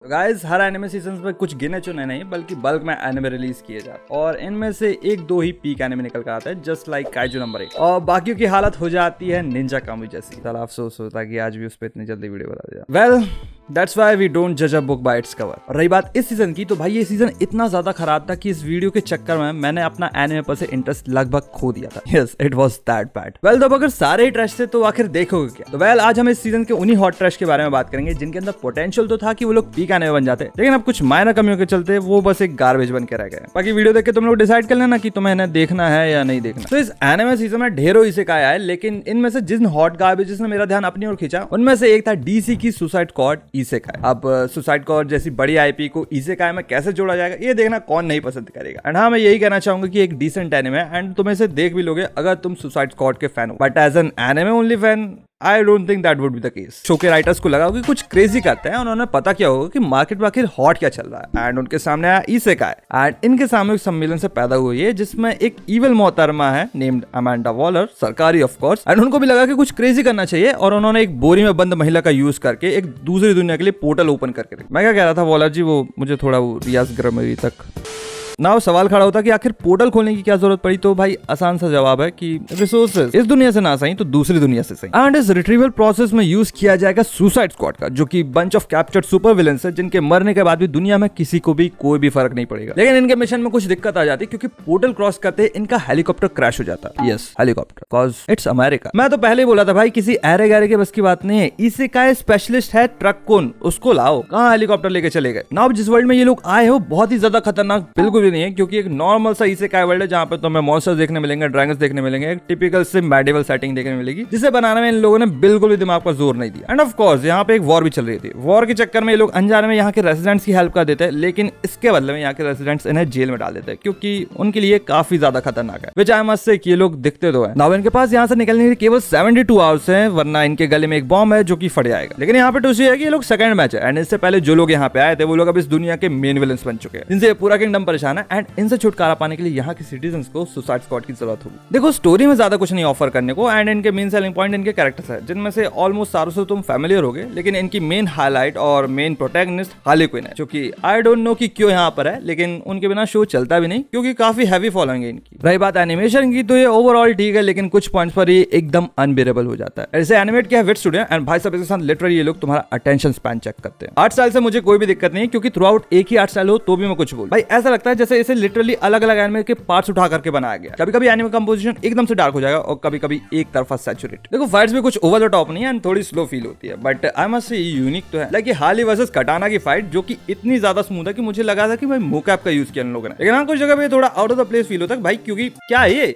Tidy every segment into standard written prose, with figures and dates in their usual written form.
Guys, हर anime season में कुछ गिने चुने नहीं बल्कि बल्क में एनिमे रिलीज किए जाते हैं और इनमें से एक दो ही पीक एनिमे निकल कर आता है, जस्ट लाइक काइजू नंबर 1, और बाकियों की हालत हो जाती है निंजा कामी जैसी। साला अफसोस होता कि आज भी उस पर इतनी जल्दी वीडियो बना दिया। Well, that's why we don't जज a book by its cover. रही बात इस सीजन की, तो भाई ये सीजन इतना ज्यादा खराब था कि इस वीडियो के चक्कर में मैंने अपना एनिमे पर से इंटरेस्ट लगभग खो दिया था। Yes, it was that bad. Well, तो अगर सारे ही ट्रैश थे तो आखिर देखोगे क्या? तो वेल, आज हम इस सीजन के उन्हीं हॉट ट्रैश के बारे में बात करेंगे जिनके अंदर पोटेंशियल तो था कि वो लोग पीक एनिमे बन जाते, लेकिन अब कुछ माइनर कमियों के चलते वो बस एक गार्बेज बन के रह गए। बाकी वीडियो देख के तुम लोग डिसाइड कर लेना कि तुम्हें इन्हें देखना है या नहीं देखना। तो इस एनिमे सीजन में ढेरों इसेकाई आए, लेकिन इनमें से जिन हॉट गार्बेजेस ने मेरा ध्यान अपनी ओर खींचा उनमें से एक था डीसी की सुसाइड स्क्वाड इसेकाई। अब सुसाइड स्क्वाड जैसी बड़ी आईपी को इसेकाई में कैसे जोड़ा जाएगा, ये देखना कौन नहीं पसंद करेगा। एंड हाँ, मैं यही कहना चाहूंगा कि एक डिसेंट एनिमे एंड तुम इसे देख भी लोगे अगर तुम सुसाइड स्क्वाड के फैन हो, but as an anime only fan I don't think that would be the case। Show के राइटर्स को लगा कि कुछ क्रेजी करते हैं, उन्होंने पता क्या होगा कि मार्केट में आखिर हॉट क्या चल रहा है, एंड उनके सामने आया इसेकाई। एंड इनके सामूहिक सम्मेलन से पैदा हुई है जिसमें एक इविल मोहतरमा है नेम्ड अमांडा वॉलर, सरकारी ऑफ कोर्स, एंड उनको भी लगा कि कुछ क्रेजी करना चाहिए और उन्होंने एक बोरी में बंद महिला का यूज करके एक दूसरी दुनिया के लिए पोर्टल ओपन करके। मैं क्या कह रहा था वॉलर जी, वो मुझे थोड़ा वो रियाज ग्रामरी तक ना सवाल खड़ा होता कि आखिर पोर्टल खोलने की क्या जरूरत पड़ी, तो भाई आसान सा जवाब है कि रिसोर्सेज इस दुनिया से ना सही तो दूसरी दुनिया से सही। एंड इस रिट्रीवल प्रोसेस में यूज किया जाएगा सुसाइड स्क्वाड का, जो कि bunch of captured supervillains है जिनके मरने के बाद भी दुनिया में किसी को भी कोई भी फर्क नहीं पड़ेगा। लेकिन इनके मिशन में कुछ दिक्कत आ जाती क्योंकि पोर्टल क्रॉस करते इनका हेलीकॉप्टर क्रैश हो जाता है। Yes, helicopter, cause it's America. मैं तो पहले ही बोला था भाई, किसी ऐरे गैरे के बस की बात नहीं है। इसेकाई स्पेशलिस्ट है ट्रक कौन, उसको लाओ। कहाँ हेलीकॉप्टर लेके चले गए ना। जिस वर्ल्ड में ये लोग आए हो बहुत ही ज्यादा खतरनाक बिल्कुल भी नहीं है, क्योंकि एक नॉर्मल सा इसेकाई वर्ल्ड है जहां पे तुम्हें मॉन्स्टर्स देखने मिलेंगे, ड्रैगन्स देखने मिलेंगे, एक टिपिकल से मेडिवल सेटिंग देखने मिलेगी, जिसे बनाने में इन लोगों ने बिल्कुल भी दिमाग पर जोर नहीं दिया। एंड ऑफ कोर्स यहाँ पे एक वॉर भी चल रही थी। वॉर के चक्कर में ये लोग अनजाने में यहाँ के रेसिडेंट्स की हेल्प कर देते हैं, लेकिन इसके बदले में यहाँ के रेसिडेंट्स इन्हें जेल में डाल देते हैं क्योंकि उनके लिए काफी ज्यादा खतरनाक है। विच आई मस्ट से कि ये लोग दिखते तो है ना, इनके पास यहाँ से निकलने के केवल 72 आवर्स है, वरना इनके गले में एक बॉम्ब है जो कि फट जाएगा। लेकिन यहाँ पे टूसी है कि ये लोग सेकंड मैच है, एंड इससे पहले जो लोग यहाँ पे आए थे वो लोग अब इस दुनिया के मेन विलेंस बन चुके हैं, जिनसे पूरा किंगडम परेशान है। एंड इनसे छुटकारा पाने के लिए यहाँ के सिटीजन्स को सुसाइड स्क्वाड की जरूरत होगी। देखो, स्टोरी में ज्यादा कुछ नहीं ऑफर करने को, एंड इनके मेन सेलिंग पॉइंट इनके कैरेक्टर्स है, जिनमें से ऑलमोस्ट सारों से तुम फैमिलियर होगे, लेकिन इनकी मेन हाईलाइट और मेन प्रोटैगनिस्ट हार्ली क्विन है, जो कि आई डोंट नो कि क्यों यहाँ पर है, लेकिन उनके बिना शो चलता भी नहीं क्योंकि काफी हैवी फॉलोइंग है इनकी। रही बात एनिमेशन की, तो ये ओवरऑल ठीक है, लेकिन कुछ पॉइंट्स पर ये एकदम अनबेरेबल हो जाता है। ऐसे एनिमेट किया विट स्टूडियो, एंड भाई साहब इसके साथ लिटरली ये लोग तुम्हारा अटेंशन स्पैन चेक करते हैं। आर्ट स्टाइल से मुझे कोई भी दिक्कत नहीं है क्योंकि थ्रू आउट एक ही आर्ट स्टाइल हो तो भी मैं कुछ बोल भाई, ऐसा लगता है जैसे इसे लिटरली अलग अलग एनिमे के पार्ट्स उठा करके बनाया गया। कभी कभी एनिमे कंपोजिशन एकदम से डार्क हो जाएगा और कभी कभी एक तरफा सैचुरेट। देखो, फाइट्स भी कुछ ओवर द टॉप नहीं है एंड थोड़ी स्लो फील होती है, but I must say unique तो है। लाइक ये हार्ली वर्सेस कटाना की फाइट जो कि इतनी ज्यादा स्मूथ है कि मुझे लगा था कि भाई मोकैप का यूज किया इन लोगों ने, लेकिन हाँ कुछ जगह पे थोड़ा out of the place feel होता है भाई, क्योंकि क्या है ये।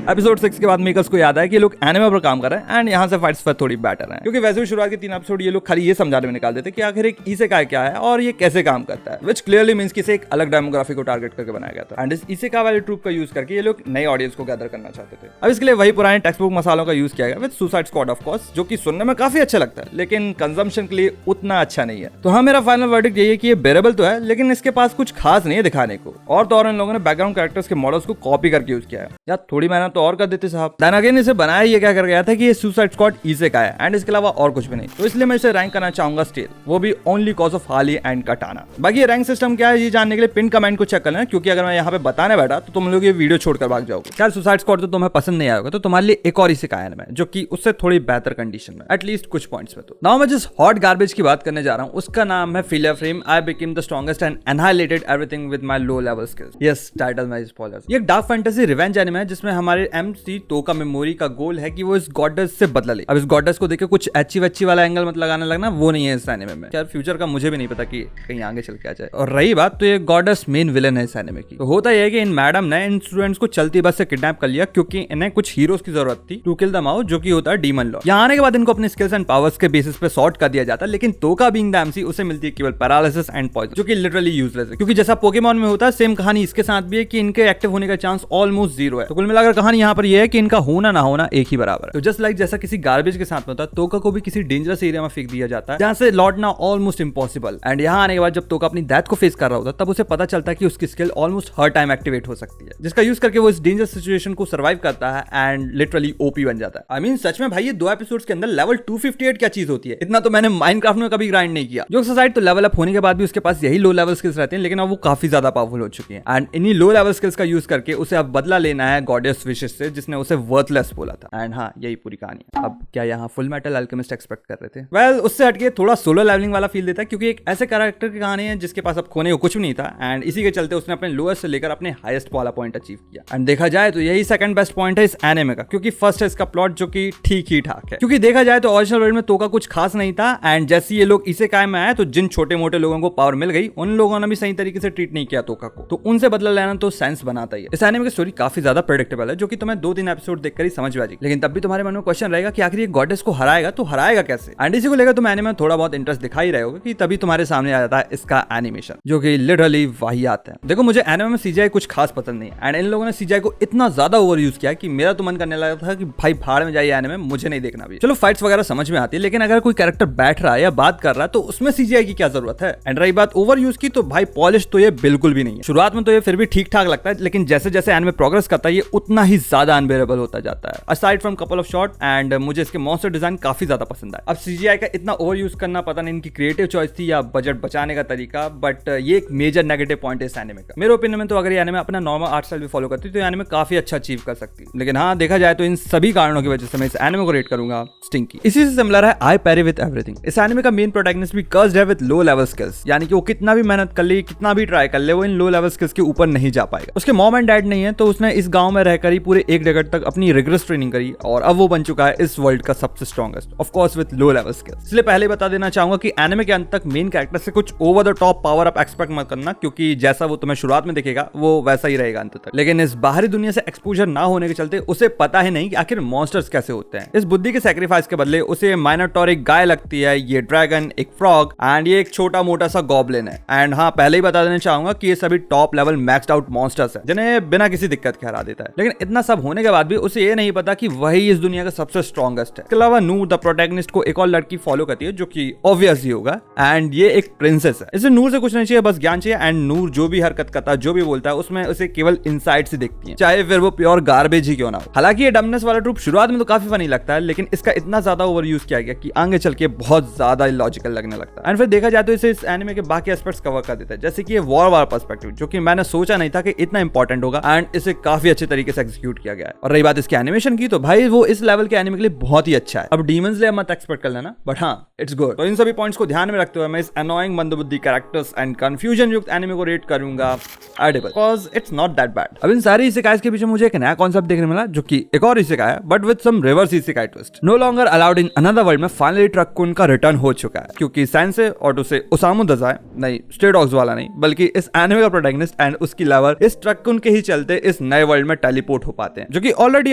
एपिसोड 6 के बाद मेकर्स को याद आया कि ये लोग एनिमे पर काम कर रहे हैं एंड यहाँ से फाइट्स पर थोड़ी बेटर हैं, क्योंकि वैसे भी शुरुआत के 3 एपिसोड ये लोग खाली ये समझाने में निकाल देते कि आखिर एक इसेकाई क्या है और ये कैसे काम करता है, विच क्लियरली मींस कि इसे एक अलग डेमोग्राफी को टारगेट करके बनाया गया था। एंड इस इसेकाई वाले ट्रूप का यूज करके ये लोग नई ऑडियंस को गैदर करना चाहते थे। अब इसके लिए वही पुराने टेक्स्ट बुक मसालों का यूज किया गया with suicide squad of course, जो कि सुनने में काफी अच्छा लगता है लेकिन कंजम्पशन के लिए उतना अच्छा नहीं है। तो हाँ, मेरा फाइनल वर्डिक्ट यही है कि ये बेरेबल तो है, लेकिन इसके पास कुछ खास नहीं है दिखाने को, और तो और इन लोगों ने बैकग्राउंड कैरेक्टर्स के मॉडल्स को कॉपी करके यूज किया है। यार थोड़ी मेहनत तो और कर देते साहब। देन अगेन इसे बनाया ये क्या कर गया था कि ये सुसाइड स्क्वाड इसेकाई है एंड इसके अलावा और कुछ भी नहीं, तो इसलिए मैं इसे रैंक करना चाहूंगा स्टिल, वो भी only cause of Harley and कटाना। बाकी ये रैंक सिस्टम क्या है ये जानने के लिए पिन कमेंट को चेक कर लेना, क्योंकि अगर मैं यहाँ पे बताने बैठा तो तुम लोग ये वीडियो छोड़कर भाग जाओगे। क्या सुसाइड स्क्वाड तो तुम्हें पसंद नहीं आएगा, तो तुम्हारे लिए एक और इसेकाई है जो कि उससे थोड़ी बेहतर कंडीशन में, एटलीस्ट कुछ पॉइंट्स में। तो नाउ मैं जिस हॉट गार्बेज की बात करने जा रहा हूँ उसका नाम है फिलिया फ्रेम। I became the strongest and annihilated everything with my low level skills. Yes, title में स्पॉयलर्स। ये एक डार्क फैंटेसी रिवेंज एनिमे है जिसमें हमारे एमसी तोका मेमोरी का गोल है कि वो इस गॉडेस से बदला ले। अब इस गॉडेस को देखे कुछ अच्छी वच्ची वाला एंगल मत लगाने लगना, वो नहीं है इस एनिमे में। यार फ्यूचर का मुझे भी नहीं पता कि कहीं आगे चल के आ जाए। और रही बात, तो ये गॉडेस मेन विलेन है इस एनिमे की। तो होता यह है कि इन मैडम ने इन स्टूडेंट्स को चलती बस से किडनैप कर लिया क्योंकि इन्हें कुछ हीरोज की जरूरत थी टू किल देम आउट, जो कि होता है डीमन लॉर्ड। यहाँ आने के बाद इनको अपने स्किल्स एंड पावर्स के बेसिस पे सॉर्ट कर दिया जाता है, लेकिन तोका बीइंग द एमसी उसे मिलती है केवल पैरालिसिस एंड पॉइजन, जो कि लिटरली यूजलेस है। क्योंकि जैसा पोकेमॉन में होता है सेम कहानी इसके साथ भी है कि इनके एक्टिव होने का चांस ऑलमोस्ट 0 है। तो कुल मिलाकर कहानी कहानी यहाँ पर यह है कि इनका होना ना होना एक ही बराबर है। तो जस्ट लाइक जैसा किसी गार्बेज के साथ में होता है, तोका को भी किसी डेंजरस एरिया में फेंक दिया जाता है जहाँ से लौटना ऑलमोस्ट इम्पॉसिबल। एंड यहाँ आने के बाद जब तोका अपनी डेथ को फेस कर रहा होता है, तब उसे पता चलता है कि उसकी स्किल ऑलमोस्ट हर टाइम एक्टिवेट हो सकती है, जिसका यूज करके वो इस डेंजरस सिचुएशन को सर्वाइव करता है एंड लिटरली ओपी बन जाता है। आई मीन सच में भाई ये 2 एपिसोड्स के अंदर लेवल 258 क्या चीज होती है, इतना तो मैंने माइनक्राफ्ट में कभी ग्राइंड नहीं किया। जोक्स असाइड, तो लेवल अप होने के बाद भी उसके पास यही लो लेवल स्किल्स रहते हैं, लेकिन अब वो काफी ज्यादा पावरफुल हो चुकी है। एंड इन्हीं लो लेवल स्किल्स का यूज करके उसे अब बदला लेना है गॉडेस विशेस से, जिसने उसे वर्थलेस बोला था। एंड हाँ, यही पूरी कहानी है। अब क्या यहाँ फुल मेटल अल्केमिस्ट एक्सपेक्ट कर रहे थे? वेल, उससे हटके थोड़ा सोलो लेवलिंग वाला फील देता है, क्योंकि एक ऐसे कैरेक्टर की कहानी है जिसके पास अब खोने को कुछ भी नहीं था एंड इसी के चलते उसने अपने लोएस्ट से लेकर अपने हाईएस्ट वाला पॉइंट अचीव किया। एंड देखा जाए तो यही सेकंड बेस्ट पॉइंट है इस एनिमे का, क्योंकि फर्स्ट है इसका प्लॉट जो कि ठीक ही ठाक है। क्योंकि देखा जाए तो ओरिजिनल वर्ल्ड में तोका कुछ खास नहीं था एंड जैसे ये लोग इसेकाई में आए तो जिन छोटे मोटे लोगों को पावर मिल गई, उन लोगों ने भी सही तरीके से ट्रीट नहीं किया तोका को, तो उनसे बदला लेना तो सेंस बनाता ही है। इस एनिमे की स्टोरी काफी ज्यादा प्रेडिक्टेबल है, जो कि तुम्हें 2-3 एपिसोड देखकर ही समझ में आ जाएगी, लेकिन तब भी तुम्हारे मन में क्वेश्चन रहेगा कि आखिर ये गॉडेस को हराएगा तो हराएगा कैसे। एंड इसी को लेकर तुम एनिमे में थोड़ा बहुत इंटरेस्ट दिखा ही रहे होगे कि तभी तुम्हारे सामने आ जाता है इसका एनिमेशन, जो कि लिटरली वाहियात है। देखो, मुझे एनिमे में सीजीआई कुछ खास पसंद नहीं है एंड इन लोगों ने सीजीआई को इतना ज्यादा ओवर यूज किया कि मेरा तो मन करने लगा था कि भाई भाड़ में जाइए एनिमे, मुझे नहीं देखना भी। चलो फाइट्स वगैरह समझ में आती है, लेकिन अगर कोई कैरेक्टर बैठ रहा है या बात कर रहा है तो उसमें सीजीआई की क्या जरूरत है। एंड रही बात ओवर यूज की, तो भाई पॉलिश तो ये बिल्कुल भी नहीं है। शुरुआत में तो ये फिर भी ठीक ठाक लगता है, लेकिन जैसे जैसे एनिमे प्रोग्रेस करता है ये उतना ही ज्यादा अनबेरेबल होता जाता है। Aside from couple of shot, and मुझे इसके मॉन्स्टर डिजाइन काफी ज्यादा पसंद आया। अब सीजीआई का इतना ओवर यूज करना पता नहीं इनकी क्रिएटिव चॉइस थी या बजट बचाने का तरीका, बट ये एक मेजर नेगेटिव पॉइंट है इस एनिमे का। मेरे ओपिनियन में तो अगर ये एनिमे अपना नॉर्मल आर्ट स्टाइल भी फॉलो करती तो एनिमे काफी अच्छा अचीव कर सकती, लेकिन हाँ, देखा जाए तो इन सभी कारणों की वजह से मैं इस एनिमे को रेट करूंगा स्टिंकी। इसी से सिमिलर है आई पेरी विद एवरीथिंग। इस एनिमे का मेन प्रोटैगनिस्ट भी कर्स्ड है विद लो लेवल स्किल्स, यानी कि वो कितना भी मेहनत कर ले, कितना भी ट्राई कर ले, वो इन लो लेवल स्किल्स के ऊपर नहीं जा पाएगा। उसके मॉम एंड डैड नहीं है, तो उसने इस गांव में रहकर ही पूरे 1 डेकेड तक अपनी रिग्रेस ट्रेनिंग करी और अब वो बन चुका है इस वर्ल्ड का सबसे strongest, of course with low level skills. इसलिए पहले बता देना चाहूंगा कि एनिमे के अंत तक मेन कैरेक्टर से कुछ over the top power up expect मत करना, क्योंकि जैसा वो तुम्हें शुरुआत में दिखेगा वो वैसा ही रहेगा अंत तक। लेकिन इस बाहरी दुनिया से एक्सपोजर ना होने के चलते उसे पता ही नहीं कि आखिर मॉन्स्टर्स कैसे होते हैं। इस बुद्धि के सैक्रिफाइस के बदले उसे माइनोटॉर एक गाय लगती है, ये ड्रैगन, एक फ्रॉग एंड ये एक छोटा मोटा सा गॉब्लिन है। एंड हाँ, पहले ही बता देना चाहूंगा कि ये सभी top level maxed out monsters हैं, जिन्हें बिना किसी दिक्कत के हरा देता है। लेकिन इतना सब होने के बाद भी उसे ये नहीं पता कि वही इस दुनिया का सबसे स्ट्रॉन्गेस्ट है। इसके अलावा नूर द प्रोटैगनिस्ट को एक और लड़की फॉलो करती है, जो कि ऑब्वियस ही होगा, एंड ये एक प्रिंसेस है। इसे नूर से कुछ नहीं चाहिए, बस ज्ञान चाहिए। एंड नूर जो भी हरकत करता है, जो भी बोलता है, उसमें उसे केवल इनसाइट से दिखती है, चाहे फिर वो प्योर गार्बेज ही क्यों ना हो। हालांकि ये डमनेस वाला ट्रूप शुरुआत में तो काफी फनी लगता है, लेकिन इसका इतना ज्यादा ओवर यूज किया गया कि आगे चल के बहुत ज्यादा इलॉजिकल लगने लगता है। एंड फिर देखा जाए तो इसे इस एनिमे के बाकी एस्पेक्ट्स कवर कर देता है, जैसे कि ये वॉर वार पर्सपेक्टिव, जो कि मैंने सोचा नहीं था कि इतना इंपॉर्टेंट होगा, एंड इसे काफी अच्छे तरीके से एग्जीक्यूट किया गया है। और रही बात इसके एनिमेशन की, तो भाई वो इस लेवल के एनिमे के लिए बहुत ही अच्छा है। अब डीमन स्लेयर मत एक्सपेक्ट कर लेना, बट हाँ, इट्स गुड। तो इन सभी पॉइंट्स को ध्यान में रखते हुए मैं इस अनोइंग मंदबुद्धि कैरेक्टर्स एंड कंफ्यूजन युक्त एनिमे को रेट करूंगा edible, because it's not that bad. अब इन सारी इसेकाइज के पीछे मुझे एक नया कॉन्सेप्ट देखने मिला, जो कि एक और इसेकाई है, but with some reverse isekai twist. No longer allowed in another world में फाइनली ट्रक्कुन का रिटर्न हो चुका है, क्योंकि सेंसे और उसे ओसामू दजाई नहीं, स्ट्रे डॉग्स वाला नहीं, बल्कि इस एनिमे का प्रोटैगनिस्ट एंड उसकी लवर इस ट्रक्कुन के ही चलते इस नए वर्ल्ड में टेलीपोर्ट हो पाते हैं, जो कि ऑलरेडी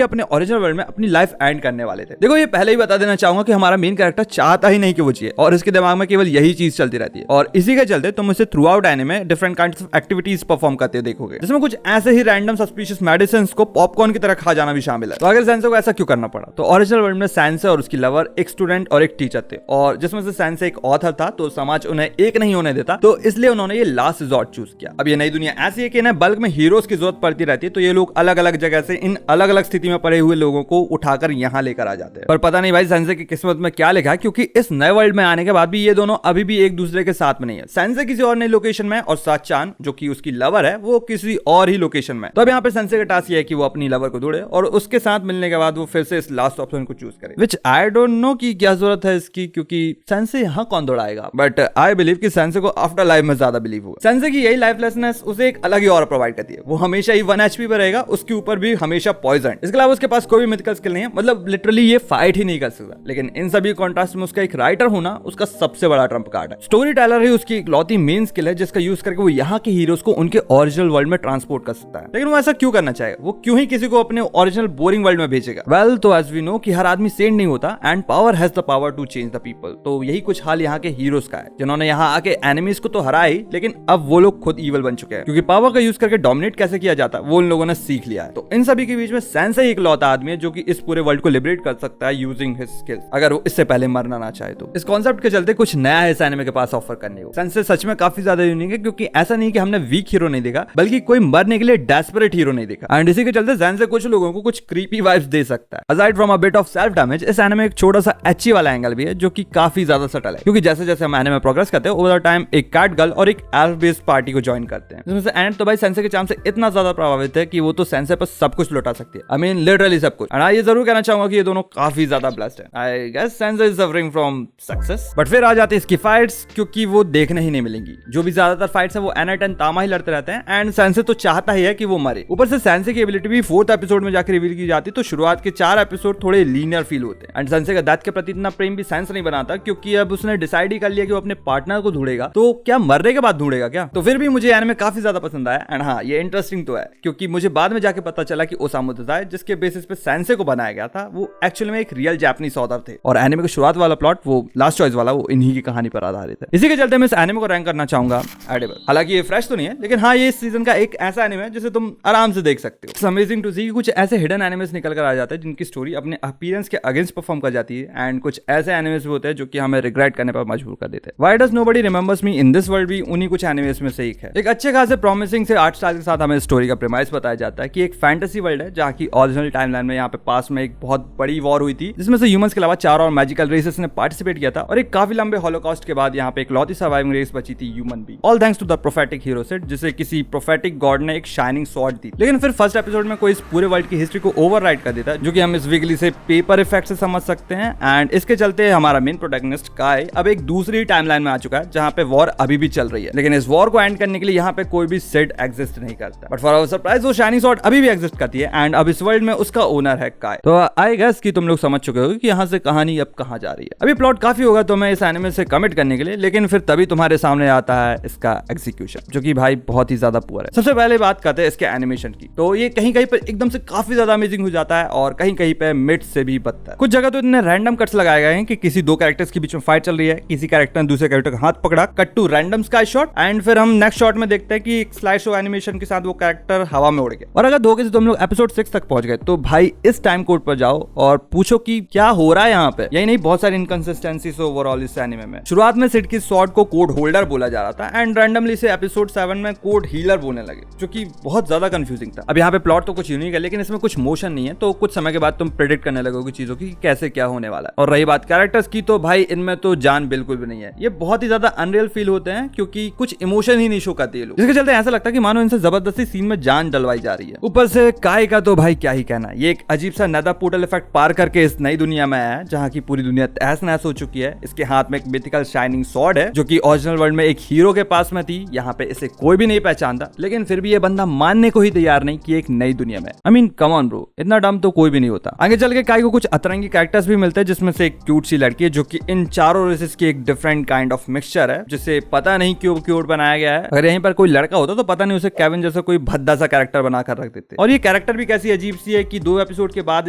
अपने ओरिजिनल वर्ल्ड में अपनी लाइफ एंड करने वाले थे। देखो, ये पहले ही बता देना चाहूंगा कि हमारा मेन कैरेक्टर चाहता ही नहीं कि वो जिए, और इसके दिमाग में केवल यही चीज चलती रहती है, और इसी के चलते तुम इसे through out anime different kinds of activities perform करते देखोगे, जिसमें कुछ ऐसे ही रैंडम सस्पिशियस मेडिसिन को पॉपकॉर्न की तरह खा जाना भी शामिल है। तो अगर सेंसे को ऐसा क्यों करना पड़ा? तो ओरिजिनल वर्ल्ड में सेंसे और उसकी लवर एक स्टूडेंट और एक टीचर थे, और जिसमें से सेंसे एक ऑथर था, तो समाज उन्हें एक नहीं होने देता, तो इसलिए उन्होंने ये लास्ट रिजॉर्ट चूज किया। अब ये नई दुनिया ऐसी है कि इन्हें बल्क में हीरोज की जरूरत पड़ती रहती है, तो ये लोग अलग अलग जगह से इन अलग अलग स्थिति में पड़े हुए लोगों को उठाकर यहाँ लेकर आ जाते हैं। पर पता नहीं भाई सेंसे की किस्मत में क्या लिखा है, क्योंकि इस नए वर्ल्ड में आने के बाद भी ये दोनों अभी भी एक दूसरे के साथ में नहीं है। सेंसे किसी और नई लोकेशन में, और साचान जो कि उसकी लवर है वो किसी और ही लोकेशन में। तो अब यहाँ पे सेंसे का टास्क ये है कि वो अपनी लवर को ढूंढे और उसके साथ मिलने के बाद वो फिर से इस लास्ट ऑप्शन को चूज करे, विच आई डोंट नो कि क्या जरूरत है इसकी, क्योंकि सेंसे यहाँ कौन दौड़ाएगा। बट आई बिलीव कि सेंसे को आफ्टर लाइफ में ज्यादा बिलीव होगा। सेंसे की यही लाइफलेसनेस उसे एक अलग ही और प्रोवाइड करती है। वो हमेशा ही 1 HP पे रहेगा, उसके ऊपर भी हमेशा पॉइजन। इसके अलावा उसके पास कोई भी मिथिकल स्किल नहीं है, मतलब लिटरली ये फाइट ही नहीं कर सकता। लेकिन इन सभी कॉन्ट्रास्ट में उसका एक राइटर होना उसका सबसे बड़ा ट्रम्प कार्ड है। स्टोरी टेलर ही उसकी इकलौती मेन स्किल है जिसका यूज करके वो यहाँ के हीरोज को उनके ओरिजिनल वर्ल्ड में ट्रांसपोर्ट कर सकता है। लेकिन वो ऐसा क्यों करना चाहे, वो क्यों ही किसी को अपने ओरिजिनल बोरिंग वर्ल्ड में भेजेगा? वेल, तो एज वी नो कि हर आदमी सेंट नहीं होता and power has the power to change the people. तो यही कुछ हाल यहाँ के हीरोज का है, जिन्होंने यहाँ आके एनिमीज को तो हराया ही, लेकिन अब वो लोग खुद ईवल बन चुके हैं, क्योंकि पावर का यूज करके डोमिनेट कैसे किया जाता है वो उन लोगों ने सीख लिया है। तो इन सभी के बीच में सेंसेई इकलौता आदमी है जो कि इस पूरे वर्ल्ड को लिबरेट कर सकता है यूजिंग हिज स्किल्स, अगर वो इससे पहले मरना ना चाहे तो। इस कॉन्सेप्ट के चलते कुछ नया है इस एनिमे के पास ऑफर करने को। सेंसेई सच में काफी ज्यादा यूनिक है, क्योंकि ऐसा नहीं कि हमने वीक हीरो नहीं देखा, बल्कि कोई मरने के लिए डेस्परेट हीरो नहीं देखा। एंड इसी के चलते सेंसेई कुछ लोगों को कुछ क्रीपी वाइब्स दे सकता है। Aside from a bit of self damage, इस एनिमे में एक छोटा सा एची वाला एंगल भी है जो कि काफी ज्यादा सटल है, क्योंकि जैसे जैसे हम एनिमे में प्रोग्रेस करते हैं ओवर द टाइम एक कैट गर्ल और एक एल्फ बेस्ड पार्टी को ज्वाइन करते हैं, जिसमें से एंड तो भाई सेंसेई के चार्म से इतना ज्यादा प्रभावित है कि वो तो सेंसेई पर सब कुछ लुटा सकती है। आई मीन लिटरली सब कुछ। एंड ये जरूर कहना चाहूंगा कि ये दोनों काफी ज्यादा ब्लेस्ड है। I guess sensei is suffering from success. But फिर आ जाती है इसकी फाइट्स, क्योंकि वो देखने ही नहीं मिलेंगी। जो भी ज्यादातर फाइट्स है वो एनेट एंड तामा ही लड़ते रहते हैं एंड सेंसेई तो चाहता ही है कि वो मरे। ऊपर से सेंसेई की एबिलिटी भी 4th एपिसोड में जाकर रिवील की जाती, तो शुरुआत के 4 एपिसोड थोड़े लीनियर फील होते हैं। एंड सेंसेई का डेथ के प्रति इतना प्रेम भी सेंस नहीं बनाता, क्योंकि अब उसने डिसाइड ही कर लिया कि वो अपने पार्टनर को ढूंढेगा, तो क्या मरने के बाद ढूंढेगा क्या? तो फिर भी मुझे एनिमे काफी ज्यादा पसंद आया। एंड हाँ, ये इंटरेस्टिंग तो है, क्योंकि मुझे बाद में जाके पता चला कि ओसामू तेदाई जिसके बेसिस पे सेंसेई को बनाया गया था वो एक्चुअली में एक रियल जापानीज ऑथर थे, और एनिमे का शुरुआत वाला प्लॉट, वो लास्ट चॉइस वाला, वो इन्हीं की कहानी पर आधारित है। इसी के चलते मैं इस एनिमे को रैंक करना चाहूंगा एडिबल। हालांकि ये फ्रेश तो नहीं है, लेकिन हाँ, ये इस सीजन का एक ऐसा एनिमे है जिसे तुम आराम से देख सकते हो। इट्स अमेजिंग टू सी कि कुछ ऐसे हिडन एनिमेस निकल कर आ जाते हैं जिनकी स्टोरी अपने अपीयरेंस के अगेंस्ट परफॉर्म कर जाती है, एंड कुछ ऐसे एनिमेस भी होते हैं जो कि हमें रिग्रेट करने पर मजबूर कर देते हैं। Why does nobody remembers me in this world भी उन्हीं कुछ एनिमेस में से एक है। एक अच्छे खासे प्रॉमिसिंग से आर्ट स्टाइल के साथ हमें स्टोरी का प्रेमाइस बताया जाता है कि एक फैंटेसी वर्ल्ड है जहाँ की ओरिजिनल टाइमलाइन में यहाँ पे पास में एक बहुत बड़ी वॉर हुई थी, जिसमें से ह्यूमंस के अलावा 4 और मैजिकल रेसेस ने पार्टिसिपेट किया था, और एक काफी लंबे हॉलोकॉस्ट के बाद यहाँ पे एक लौती सर्वाइविंग रेस बची थी, ह्यूमन भी। All thanks to the prophetic hero set, जिसे किसी प्रोफेटिक गॉड ने एक शाइनिंग स्वॉर्ड दी। लेकिन फिर फर्स्ट एपिसोड में कोई इस पूरे वर्ल्ड की हिस्ट्री को ओवरराइड कर देता है, जो कि हम इस वीकली से पेपर इफेक्ट से समझ सकते हैं। एंड इसके चलते हमारा मेन प्रोटैगनिस्ट काई अब एक दूसरी टाइमलाइन में आ चुका है, जहाँ पे वॉर अभी भी चल रही है। लेकिन इस वॉर को एंड करने के लिए यहाँ पे कोई भी सेट एग्जिस्ट नहीं करता, बट फॉर आवर सरप्राइज वो शाइनिंग स्वॉर्ड अभी भी एग्जिस्ट करती है, एंड अब इस वर्ल्ड में उसका ओनर है काई। तो आई गेस कि तुम लोग समझ चुके हो कि यहाँ से कहानी अब कहाँ जा रही है। अभी प्लॉट काफी होगा तो मैं इस एनिमे से कमिट करने के लिए, लेकिन फिर तभी तुम्हारे सामने आता है इसका एग्जीक्यूशन, जो कि भाई बहुत ही ज्यादा पुअर है। सबसे पहले बात करते हैं इसके एनिमेशन की। तो ये कहीं कहीं पे एकदम से काफी ज्यादा अमेजिंग हो जाता है, और कहीं कहीं पे मिड से भी बदतर। कुछ जगह तो इतने रैंडम कट्स लगाए गए हैं कि किसी 2 कैरेक्टर्स के बीच में फाइट चल रही है, किसी कैरेक्टर ने दूसरे कैरेक्टर का हाथ पकड़ा, cut to random sky shot, and फिर हम नेक्स्ट शॉट में देखते हैं कि एक स्लाइड शो एनिमेशन के साथ वो कैरेक्टर हवा में उड़ गया। और अगर धोखे से तुम लोग एपिसोड 6 तक पहुंच गए तो भाई इस टाइम कोड पर जाओ और पूछो कि क्या हो रहा है यहाँ पे। यही नहीं, बहुत सारी इनकंसिस्टेंसीज ओवरऑल इस एनिमे में। शुरुआत में सिड की स्वॉर्ड को कोड होल्डर बोला जा रहा था, एंड रैंडमली से एपिसोड 7 में कोड हीलर बोलने लगे, जो कि बहुत ज्यादा कंफ्यूजिंग था। अब यहाँ पे प्लॉट तो कुछ यूनिक है, लेकिन इसमें कुछ मोशन नहीं है, तो कुछ समय के बाद तुम प्रेडिक्ट करने लगोगे चीजों की कैसे क्या होने वाला है। और रही बात कैरेक्टर्स की, तो भाई इनमें तो जान बिल्कुल भी नहीं है। ये बहुत ही ज्यादा अनरियल फील होते हैं, क्योंकि कुछ इमोशन ही नहीं शो करते ये लोग, जिसके चलते ऐसा लगता है कि मानो इनसे जबरदस्ती सीन में जान डलवाई जा रही है। ऊपर से काई का तो भाई क्या ही कहना, ये एक अजीब सा नेदर पोर्टल इफेक्ट पार करके इस नई दुनिया में आया है, जहाँ की पूरी दुनिया तहस नहस हो चुकी है। इसके हाथ में एक मिथिकल शाइनिंग स्वॉर्ड है, जो कि ओरिजिनल वर्ल्ड में एक हीरो के पास में थी। यहाँ पे इसे कोई भी नहीं पहचानता, लेकिन फिर भी ये बंदा मानने को ही तैयार नहीं कि एक नई दुनिया में। I mean come on bro, इतना डम तो कोई भी नहीं होता। आगे चल के काई को कुछ अतरंगी कैरेक्टर्स भी मिलते हैं, जिसमें से एक क्यूट सी लड़की है, जो कि इन चारों रेसेस की एक डिफरेंट काइंड ऑफ मिक्सचर है, जिसे पता नहीं क्यों क्यूट बनाया गया है। अगर यहीं पर कोई लड़का होता तो पता नहीं उसे केविन जैसा कोई भद्दा सा कैरेक्टर बनाकर रख देते। और ये कैरेक्टर भी कैसी अजीब सी है कि 2 एपिसोड के बाद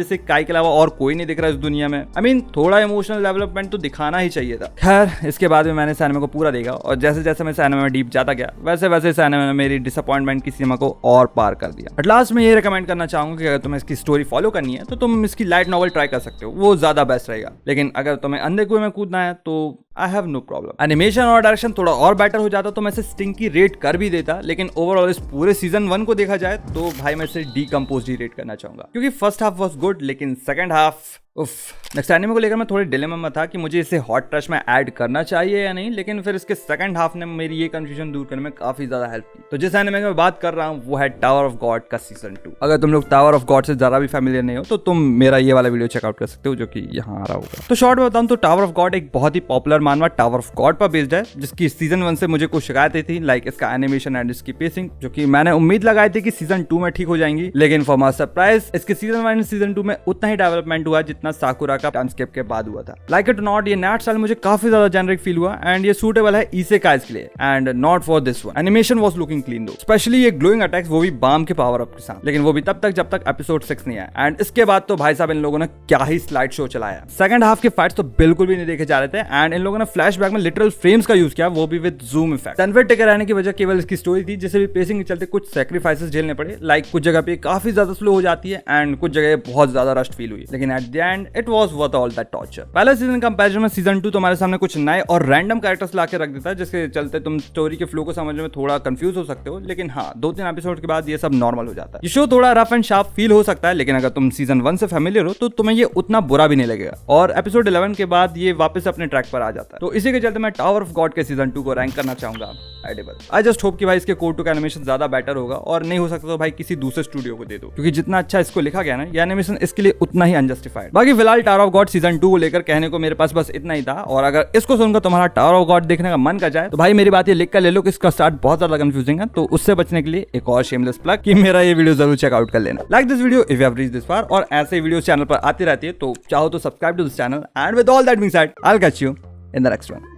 इसे काई के अलावा और कोई नहीं दिख रहा इस दुनिया में। आई मीन थोड़ा इमोशनल डेवलपमेंट तो दिखाना ही चाहिए था। खैर, इसके बाद में मैंने इस एनिमे को पूरा देखा, और जैसे जैसे मैं इस एनिमे में डीप जाता गया, वैसे वैसे इस एनिमे ने मेरी डिसअपॉइंटमेंट की सीमा को और पार कर दिया। एट लास्ट में ये रिकमेंड करना चाहूंगा कि अगर तुम्हें इसकी स्टोरी फॉलो करनी है तो तुम इसकी लाइट नॉवल ट्राई कर सकते हो, वो ज्यादा बेस्ट रहेगा। लेकिन अगर तुम्हें अंधे कुएं में कूदना है तो I have no problem. Animation और डायरेक्शन थोड़ा और बेटर हो जाता तो मैं इसे स्टिंग की रेट कर भी देता, लेकिन ओवरऑल इस पूरे सीजन 1 को देखा जाए तो भाई मैं इसे डीकंपोज ही रेट करना चाहूंगा, क्योंकि फर्स्ट हाफ वाज गुड, लेकिन सेकंड हाफ उफ। नेक्स्ट एनिमे को लेकर मैं थोड़े डिलेमा में था कि मुझे इसे हॉट ट्रैश में ऐड करना चाहिए या नहीं, लेकिन फिर इसके सेकंड हाफ ने मेरी ये कंफ्यूजन दूर करने में काफी ज्यादा हेल्प की। तो जिस एनिमे की मैं बात कर रहा हूँ वो है टावर ऑफ गॉड का सीजन 2। अगर तुम लोग टावर ऑफ गॉड से जरा भी फैमिलियर नहीं हो तो तुम मेरा ये वाला वीडियो चेकआउट कर सकते हो, जो कि यहाँ आ रहा होगा। तो शॉर्ट में बताऊं तो टावर ऑफ गॉड एक बहुत ही पॉपुलर मानवा टावर ऑफ गॉड पर बेस्ड है, जिसकी सीजन 1 से मुझे कुछ शिकायतें थी, लाइक इसका एनिमेशन एंड इसकी पेसिंग, जो कि मैंने उम्मीद लगाई थी कि सीजन 2 में ठीक हो जाएंगी। लेकिन फॉर माय सरप्राइज इसके सीजन 1 एंड सीजन 2 में उतना ही डेवलपमेंट हुआ जितना जितना साकुरा का टाइमस्केप के बाद हुआ था। लाइक इट नॉट, ये नैट स्टाइल मुझे काफी ज्यादा जेनरिक फील हुआ एंड ये सूटेबल है इसेकाइज के लिए and not for this one. Animation was looking clean दो, स्पेशली ये ग्लोइंग अटैक्स, वो भी बाम के पावर अप के साथ, लेकिन वो भी तब तक जब तक एपिसोड 6 नहीं आया। एंड इसके बाद तो भाई साहब इन लोगों ने क्या ही स्लाइड शो चलाया। सेकंड हाफ के फाइट्स तो बिल्कुल भी नहीं देखे जा रहे थे एंड इन लोगों ने फ्लैशबैक में लिटरल फ्रेम्स का यूज किया, वो भी विद जूम इफेक्ट। तनवीर टिके रहने की वजह केवल इसकी स्टोरी थी, जिसे भी पेसिंग के चलते कुछ सैक्रिफाइसेस झेलने पड़े। लाइक कुछ जगह पे काफी ज्यादा स्लो हो जाती है एंड कुछ जगह बहुत ज्यादा रश्ड फील हुई, लेकिन at the end it was worth all that torture. पहले सीजन कंपैरिजन में सीजन 2 तुम्हारे सामने कुछ नए और रैंडम कैरेक्टर्स लाके रख देता है, जिसके चलते तुम स्टोरी के फ्लो को समझने में थोड़ा कंफ्यूज हो सकते हो, लेकिन हाँ 2-3 एपिसोड के बाद ये सब नॉर्मल हो जाता है। ये शो थोड़ा रफ एंड शार्प फील हो सकता है, लेकिन अगर तुम सीजन 1 से फैमिलियर हो तो तुम्हें ये उतना बुरा भी नहीं लगेगा और एपिसोड 11 के बाद ये वापस अपने ट्रैक पर आ जाता है। तो इसी के चलते मैं टावर ऑफ गॉड के सीजन 2 को रैंक करना चाहूंगा एडिबल। आई जस्ट होप कि भाई इसके कोड टू का एनिमेशन ज्यादा बेटर होगा और नहीं हो सकता तो भाई किसी दूसरे स्टूडियो को दे दो, क्योंकि जितना अच्छा इसको लिखा गया ना ये एनिमेशन इसके लिए उतना ही अनजस्टिफाइड। बाकी फिलहाल टावर ऑफ गॉड सीजन 2 को लेकर कहने को मेरे पास बस इतना ही था, और अगर इसको सुनकर तुम्हारा टावर ऑफ गॉड देखने का मन कर जाए तो भाई मेरी बात ये लिख कर ले लो कि इसका स्टार्ट बहुत ज्यादा कंफ्यूजिंग है, तो उससे बचने के लिए एक और शेमलेस प्लग कि मेरा ये वीडियो जरूर चेकआउट कर लेना। Like this video if you have reached this far, और ऐसे वीडियो चैनल पर आती रहती है, तो चाहो तो subscribe to this channel and with all that being said I will catch you in the next one.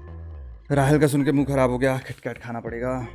Rahul का सुन के मुंह खराब हो गया, खिटखट खाना पड़ेगा।